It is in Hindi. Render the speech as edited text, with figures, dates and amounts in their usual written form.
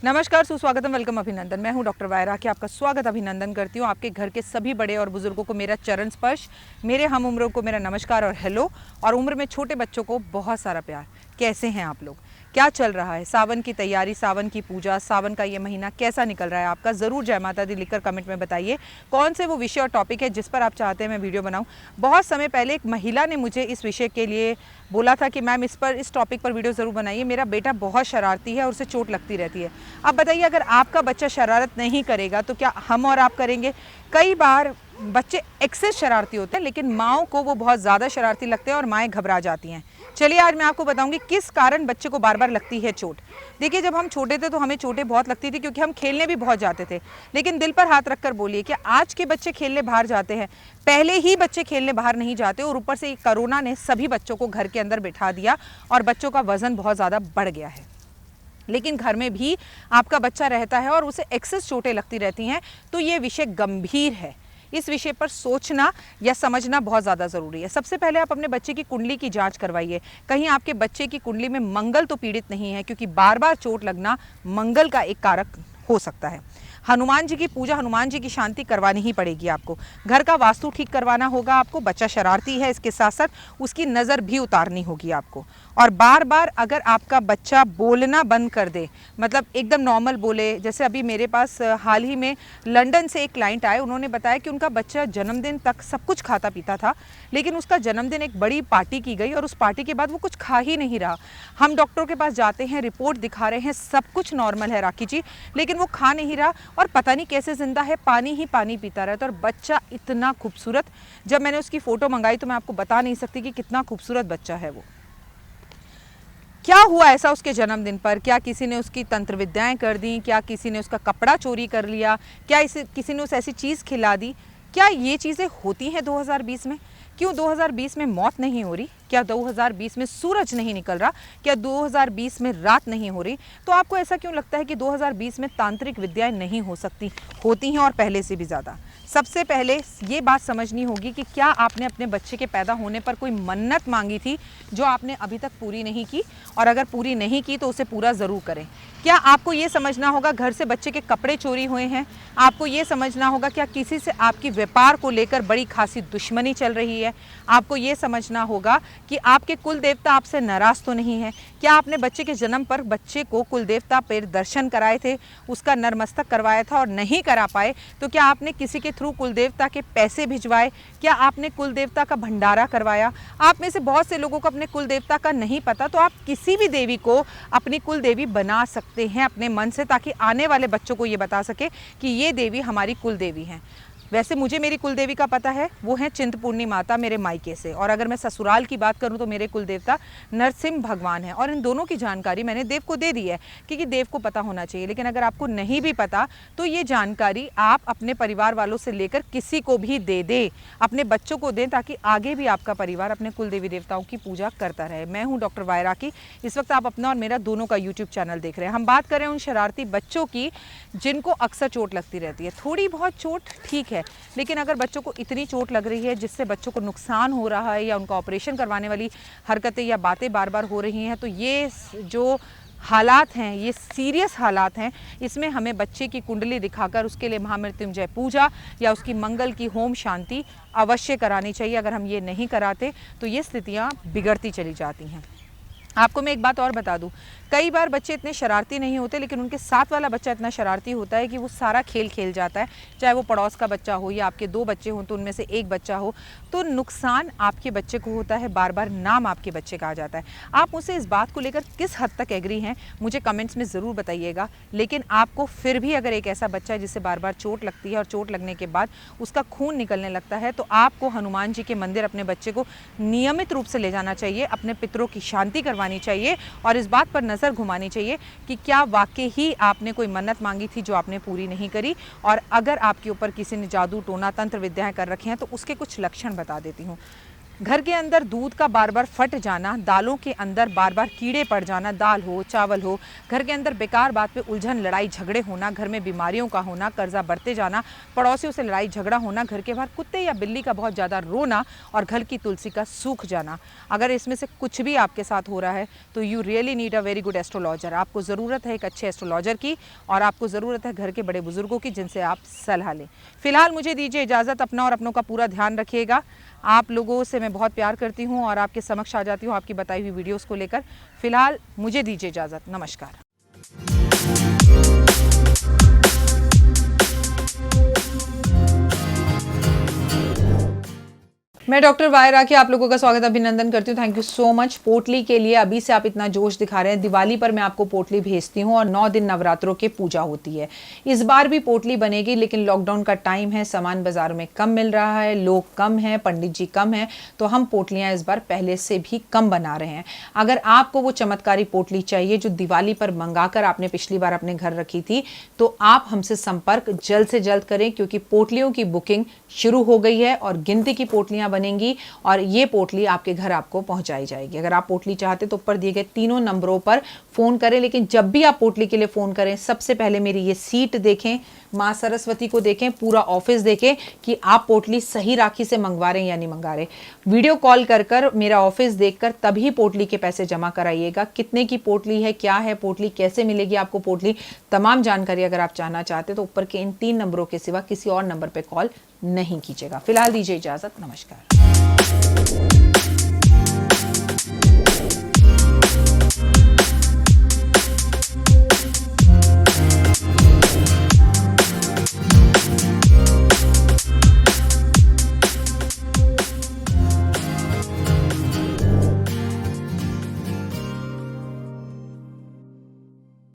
नमस्कार, सुस्वागतम, वेलकम, अभिनंदन। मैं हूं डॉक्टर वायरा की आपका स्वागत अभिनंदन करती हूं। आपके घर के सभी बड़े और बुजुर्गों को मेरा चरण स्पर्श, मेरे हम उम्रों को मेरा नमस्कार और हेलो, और उम्र में छोटे बच्चों को बहुत सारा प्यार। कैसे हैं आप लोग? क्या चल रहा है? सावन की तैयारी, सावन की पूजा, सावन का ये महीना कैसा निकल रहा है आपका? ज़रूर जय माता दी लिखकर कमेंट में बताइए कौन से वो विषय और टॉपिक है जिस पर आप चाहते हैं मैं वीडियो बनाऊं। बहुत समय पहले एक महिला ने मुझे इस विषय के लिए बोला था कि मैम इस टॉपिक पर वीडियो ज़रूर बनाइए, मेरा बेटा बहुत शरारती है और उसे चोट लगती रहती है। अब बताइए, अगर आपका बच्चा शरारत नहीं करेगा तो क्या हम और आप करेंगे? कई बार बच्चे एक्सेस शरारती होते हैं, लेकिन माँओं को वो बहुत ज़्यादा शरारती लगते हैं और माएँ घबरा जाती हैं। चलिए आज मैं आपको बताऊंगी किस कारण बच्चे को बार बार लगती है चोट। देखिए, जब हम छोटे थे तो हमें चोटें बहुत लगती थी क्योंकि हम खेलने भी बहुत जाते थे। लेकिन दिल पर हाथ रखकर बोलिए कि आज के बच्चे खेलने बाहर जाते हैं? पहले ही बच्चे खेलने बाहर नहीं जाते, और ऊपर से कोरोना ने सभी बच्चों को घर के अंदर बिठा दिया और बच्चों का वजन बहुत ज़्यादा बढ़ गया है। लेकिन घर में भी आपका बच्चा रहता है और उसे एक्सेस चोटें लगती रहती हैं, तो ये विषय गंभीर है। इस विषय पर सोचना या समझना बहुत ज़्यादा ज़रूरी है। सबसे पहले आप अपने बच्चे की कुंडली की जांच करवाइए। कहीं आपके बच्चे की कुंडली में मंगल तो पीड़ित नहीं है, क्योंकि बार बार चोट लगना मंगल का एक कारक हो सकता है। हनुमान जी की पूजा, हनुमान जी की शांति करवानी ही पड़ेगी आपको। घर का वास्तु ठीक करवाना होगा आपको। बच्चा शरारती है, इसके साथ साथ उसकी नज़र भी उतारनी होगी आपको। और बार बार अगर आपका बच्चा बोलना बंद कर दे, मतलब एकदम नॉर्मल बोले, जैसे अभी मेरे पास हाल ही में लंदन से एक क्लाइंट आए, उन्होंने बताया कि उनका बच्चा जन्मदिन तक सब कुछ खाता पीता था, लेकिन उसका जन्मदिन एक बड़ी पार्टी की गई और उस पार्टी के बाद वो कुछ खा ही नहीं रहा। हम डॉक्टरों के पास जाते हैं, रिपोर्ट दिखा रहे हैं, सब कुछ नॉर्मल है राखी जी, लेकिन वो खा नहीं रहा और पता नहीं कैसे जिंदा है, पानी ही पानी पीता रहता है। और बच्चा इतना खूबसूरत, जब मैंने उसकी फ़ोटो मंगाई तो मैं आपको बता नहीं सकती कि कितना खूबसूरत बच्चा है वो। क्या हुआ ऐसा उसके जन्मदिन पर? क्या किसी ने उसकी तंत्र विद्याएं कर दी? क्या किसी ने उसका कपड़ा चोरी कर लिया? क्या किसी ने उसे ऐसी चीज़ खिला दी? क्या ये चीज़ें होती हैं 2020 में? क्यों 2020 में मौत नहीं हो रही? क्या 2020 में सूरज नहीं निकल रहा? क्या 2020 में रात नहीं हो रही? तो आपको ऐसा क्यों लगता है कि 2020 में तांत्रिक विद्याएं नहीं हो सकती? होती हैं, और पहले से भी ज़्यादा। सबसे पहले ये बात समझनी होगी कि क्या आपने अपने बच्चे के पैदा होने पर कोई मन्नत मांगी थी जो आपने अभी तक पूरी नहीं की, और अगर पूरी नहीं की तो उसे पूरा ज़रूर करें। क्या आपको ये समझना होगा घर से बच्चे के कपड़े चोरी हुए हैं? आपको ये समझना होगा क्या किसी से आपकी व्यापार को लेकर बड़ी खासी दुश्मनी चल रही है? आपको ये समझना होगा कि आपके कुल देवता आपसे नाराज़ तो नहीं है? क्या आपने बच्चे के जन्म पर बच्चे को कुल देवता पर दर्शन कराए थे, उसका नरमस्तक करवाया था, और नहीं करा पाए तो क्या आपने किसी के थ्रू कुल देवता के पैसे भिजवाए? क्या आपने कुल देवता का भंडारा करवाया? आप में से बहुत से लोगों को अपने कुल देवता का नहीं पता, तो आप किसी भी देवी को अपनी कुल देवी बना सकते हैं अपने मन से, ताकि आने वाले बच्चों को ये बता सके कि ये देवी हमारी कुल देवी है। वैसे मुझे मेरी कुल देवी का पता है, वो है चिंतपूर्णी माता मेरे मायके से, और अगर मैं ससुराल की बात करूं तो मेरे कुल देवता नरसिंह भगवान है। और इन दोनों की जानकारी मैंने देव को दे दी है, क्योंकि देव को पता होना चाहिए। लेकिन अगर आपको नहीं भी पता तो ये जानकारी आप अपने परिवार वालों से लेकर किसी को भी दे दें, अपने बच्चों को दें, ताकि आगे भी आपका परिवार अपने कुल देवी देवताओं की पूजा करता रहे। मैं हूँ डॉक्टर वायरा की। इस वक्त आप अपना और मेरा दोनों का यूट्यूब चैनल देख रहे हैं। हम बात कर रहे हैं उन शरारती बच्चों की जिनको अक्सर चोट लगती रहती है। थोड़ी बहुत चोट ठीक है, लेकिन अगर बच्चों को इतनी चोट लग रही है जिससे बच्चों को नुकसान हो रहा है, या उनका ऑपरेशन करवाने वाली हरकतें या बातें बार बार हो रही हैं, तो ये जो हालात हैं, ये सीरियस हालात हैं। इसमें हमें बच्चे की कुंडली दिखाकर उसके लिए महामृत्युंजय पूजा या उसकी मंगल की होम शांति अवश्य करानी चाहिए। अगर हम ये नहीं कराते तो ये स्थितियाँ बिगड़ती चली जाती हैं। आपको मैं एक बात और बता दूं, कई बार बच्चे इतने शरारती नहीं होते, लेकिन उनके साथ वाला बच्चा इतना शरारती होता है कि वो सारा खेल खेल जाता है। चाहे वो पड़ोस का बच्चा हो या आपके 2 बच्चे हों तो उनमें से एक बच्चा हो, तो नुकसान आपके बच्चे को होता है, बार बार नाम आपके बच्चे का आ जाता है। आप मुझसे इस बात को लेकर किस हद तक एग्री हैं मुझे कमेंट्स में ज़रूर बताइएगा। लेकिन आपको फिर भी अगर एक ऐसा बच्चा है जिससे बार बार चोट लगती है और चोट लगने के बाद उसका खून निकलने लगता है, तो आपको हनुमान जी के मंदिर अपने बच्चे को नियमित रूप से ले जाना चाहिए, अपने पितरों की शांति करवानी चाहिए, और इस बात पर नज़र घुमानी चाहिए कि क्या वाकई ही आपने कोई मन्नत मांगी थी जो आपने पूरी नहीं करी। और अगर आपके ऊपर किसी ने जादू टोना तंत्र विद्याएं कर रखी हैं तो उसके कुछ लक्षण बता देती हूँ। घर के अंदर दूध का बार बार फट जाना, दालों के अंदर बार बार कीड़े पड़ जाना, दाल हो चावल हो, घर के अंदर बेकार बात पे उलझन लड़ाई झगड़े होना, घर में बीमारियों का होना, कर्जा बढ़ते जाना, पड़ोसियों से लड़ाई झगड़ा होना, घर के बाहर कुत्ते या बिल्ली का बहुत ज़्यादा रोना और घर की तुलसी का सूख जाना। अगर इसमें से कुछ भी आपके साथ हो रहा है तो you really need a very good astrologer. आपको ज़रूरत है एक अच्छे एस्ट्रोलॉजर की और आपको ज़रूरत है घर के बड़े बुजुर्गों की जिनसे आप सलाह लें। फिलहाल मुझे दीजिए इजाज़त, अपना और अपनों का पूरा ध्यान रखिएगा। आप लोगों से मैं बहुत प्यार करती हूँ और आपके समक्ष आ जाती हूँ आपकी बताई हुई वीडियोस को लेकर। फिलहाल मुझे दीजिए इजाज़त, नमस्कार। मैं डॉक्टर वायरा की आप लोगों का स्वागत अभिनंदन करती हूँ। Thank you so much. पोटली के लिए अभी से आप इतना जोश दिखा रहे हैं। दिवाली पर मैं आपको पोटली भेजती हूँ और 9 दिन नवरात्रों की पूजा होती है। इस बार भी पोटली बनेगी, लेकिन लॉकडाउन का टाइम है, सामान बाजार में कम मिल रहा है, लोग कम हैं, पंडित जी कम हैं, तो हम पोटलियाँ इस बार पहले से भी कम बना रहे हैं। अगर आपको वो चमत्कारी पोटली चाहिए जो दिवाली पर मंगाकर आपने पिछली बार अपने घर रखी थी, तो आप हमसे संपर्क जल्द से जल्द करें, क्योंकि पोटलियों की बुकिंग शुरू हो गई है और गिनती की पोटलियां बनेंगी और ये पोटली आपके घर आपको पहुंचाई जाएगी। अगर आप पोटली चाहते तो ऊपर दिए गए तीनों नंबरों पर फोन करें, लेकिन जब भी आप पोटली के लिए फोन करें सबसे पहले मेरी ये सीट देखें, माँ सरस्वती को देखें, पूरा ऑफिस देखें कि आप पोटली सही राखी से मंगवा रहे हैं या नहीं मंगा रहे। वीडियो कॉल कर मेरा ऑफिस देखकर तभी पोटली के पैसे जमा कराइएगा। कितने की पोटली है, क्या है पोटली, कैसे मिलेगी आपको पोटली, तमाम जानकारी अगर आप जानना चाहते तो ऊपर के इन 3 नंबरों के सिवा किसी और नंबर पर कॉल नहीं कीजिएगा। फिलहाल दीजिए इजाजत, नमस्कार।